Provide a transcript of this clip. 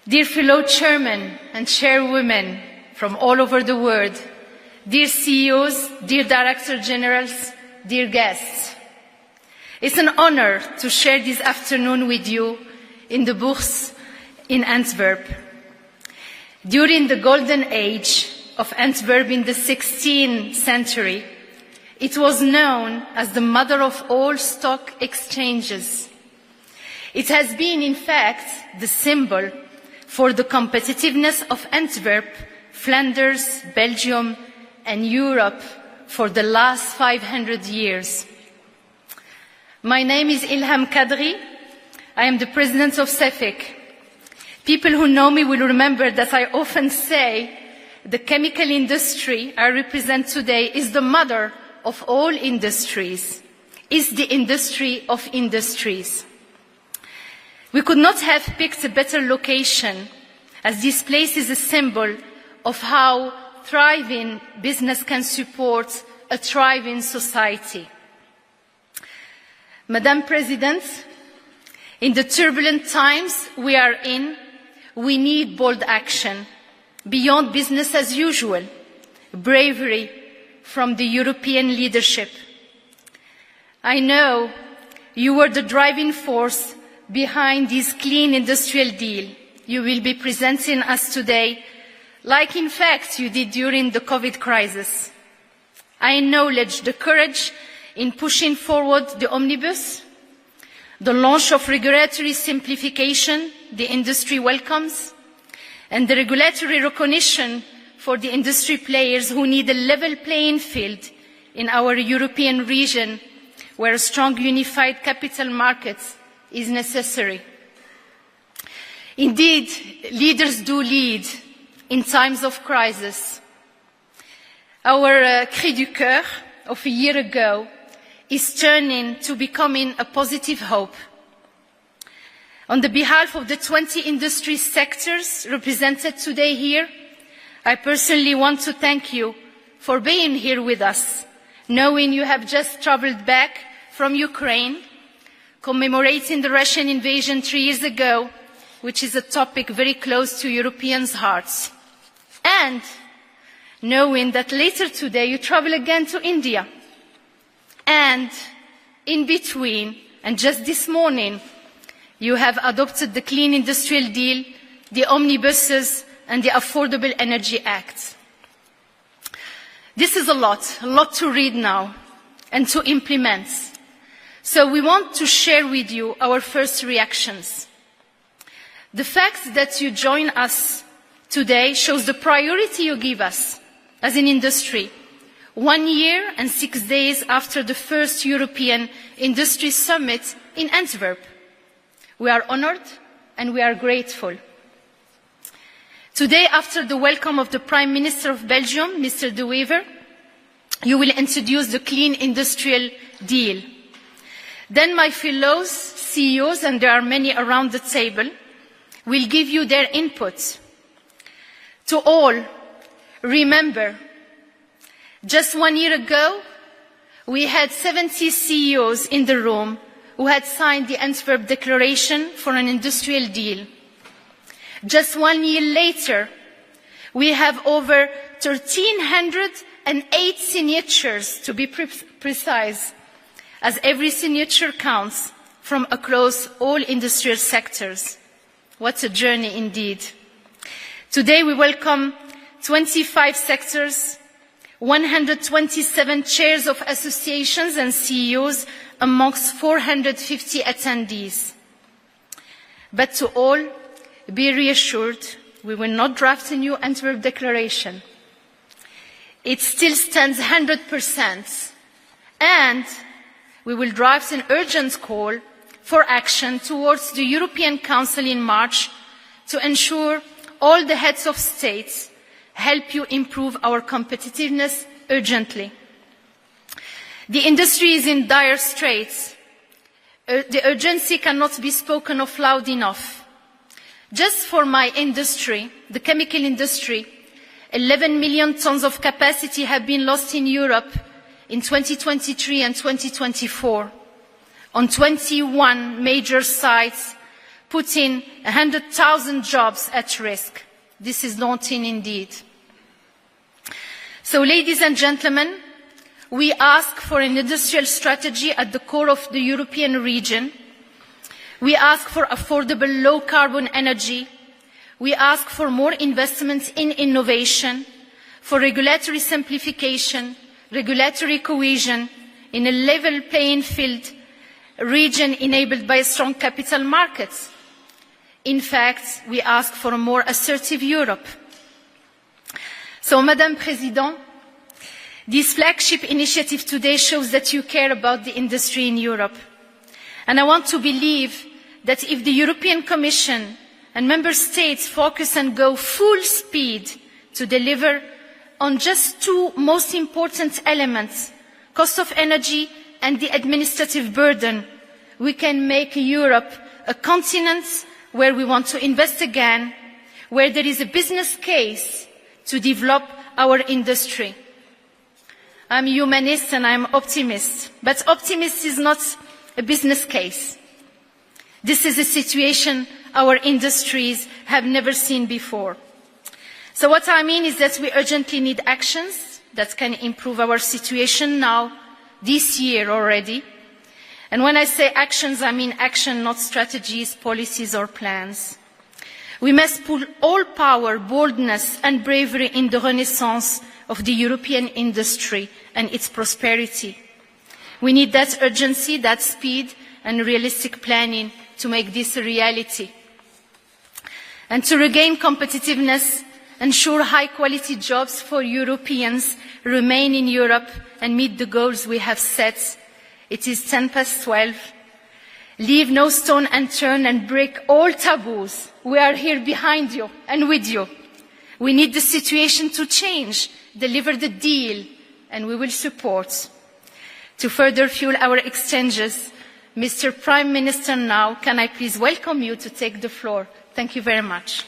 Dear fellow chairmen and chairwomen from all over the world, dear CEOs, dear director generals, dear guests, it's an honor to share this afternoon with you in the Bourse in Antwerp. During the golden age of Antwerp in the 16th century, it was known as the mother of all stock exchanges. It has been, in fact, the symbol for the competitiveness of Antwerp, Flanders, Belgium, and Europe for the last 500 years. My name is Ilham Kadri. I am the president of CEFIC. People who know me will remember that I often say the chemical industry I represent today is the mother of all industries, is the industry of industries. We could not have picked a better location, as this place is a symbol of how thriving business can support a thriving society. Madam President, in the turbulent times we are in, we need bold action, beyond business as usual, bravery from the European leadership. I know you were the driving force behind this clean industrial deal you will be presenting us today, like in fact you did during the COVID crisis. I acknowledge the courage in pushing forward the omnibus, the launch of regulatory simplification the industry welcomes, and the regulatory recognition for the industry players who need a level playing field in our European region, where a strong unified capital market is necessary. Indeed, leaders do lead in times of crisis. Our cri du cœur of a year ago is turning to becoming a positive hope. On the behalf of the 20 industry sectors represented today here, I personally want to thank you for being here with us, knowing you have just traveled back from Ukraine, commemorating the Russian invasion 3 years ago, which is a topic very close to Europeans' hearts, and knowing that later today you travel again to India. And in between, and just this morning, you have adopted the Clean Industrial Deal, the omnibuses, and the Affordable Energy Act. This is a lot to read now and to implement. So we want to share with you our first reactions. The fact that you join us today shows the priority you give us as an industry, 1 year and 6 days after the first European Industry Summit in Antwerp. We are honored and we are grateful. Today, after the welcome of the Prime Minister of Belgium, Mr. De Wever, you will introduce the Clean Industrial Deal. Then my fellow CEOs, and there are many around the table, will give you their input. To all, remember, just 1 year ago, we had 70 CEOs in the room who had signed the Antwerp Declaration for an Industrial Deal. Just 1 year later, we have over 1,308 signatures, to be precise, as every signature counts from across all industrial sectors. What a journey indeed. Today we welcome 25 sectors, 127 chairs of associations and CEOs amongst 450 attendees. But to all, be reassured, we will not draft a new Antwerp Declaration. It still stands 100%, and we will draft an urgent call for action towards the European Council in March to ensure all the heads of states help you improve our competitiveness urgently. The industry is in dire straits. The urgency cannot be spoken of loud enough. Just for my industry, the chemical industry, 11 million tons of capacity have been lost in Europe in 2023 and 2024 on 21 major sites, putting 100,000 jobs at risk. This is daunting indeed. So, ladies and gentlemen, we ask for an industrial strategy at the core of the European region. We ask for affordable low-carbon energy. We ask for more investments in innovation, for regulatory simplification, regulatory cohesion, in a level playing field region enabled by strong capital markets. In fact, we ask for a more assertive Europe. So, Madam President, this flagship initiative today shows that you care about the industry in Europe. And I want to believe that if the European Commission and Member States focus and go full speed to deliver on just two most important elements, cost of energy and the administrative burden, we can make Europe a continent where we want to invest again, where there is a business case to develop our industry. I'm a humanist and I'm optimist, but optimism is not a business case. This is a situation our industries have never seen before. So what I mean is that we urgently need actions that can improve our situation now, this year already. And when I say actions, I mean action, not strategies, policies or plans. We must put all power, boldness and bravery in the renaissance of the European industry and its prosperity. We need that urgency, that speed and realistic planning to make this a reality. And to regain competitiveness, ensure high-quality jobs for Europeans, remain in Europe and meet the goals we have set. It is 12:10. Leave no stone unturned and break all taboos. We are here behind you and with you. We need the situation to change. Deliver the deal, and we will support. To further fuel our exchanges, Mr. Prime Minister, now, can I please welcome you to take the floor? Thank you very much.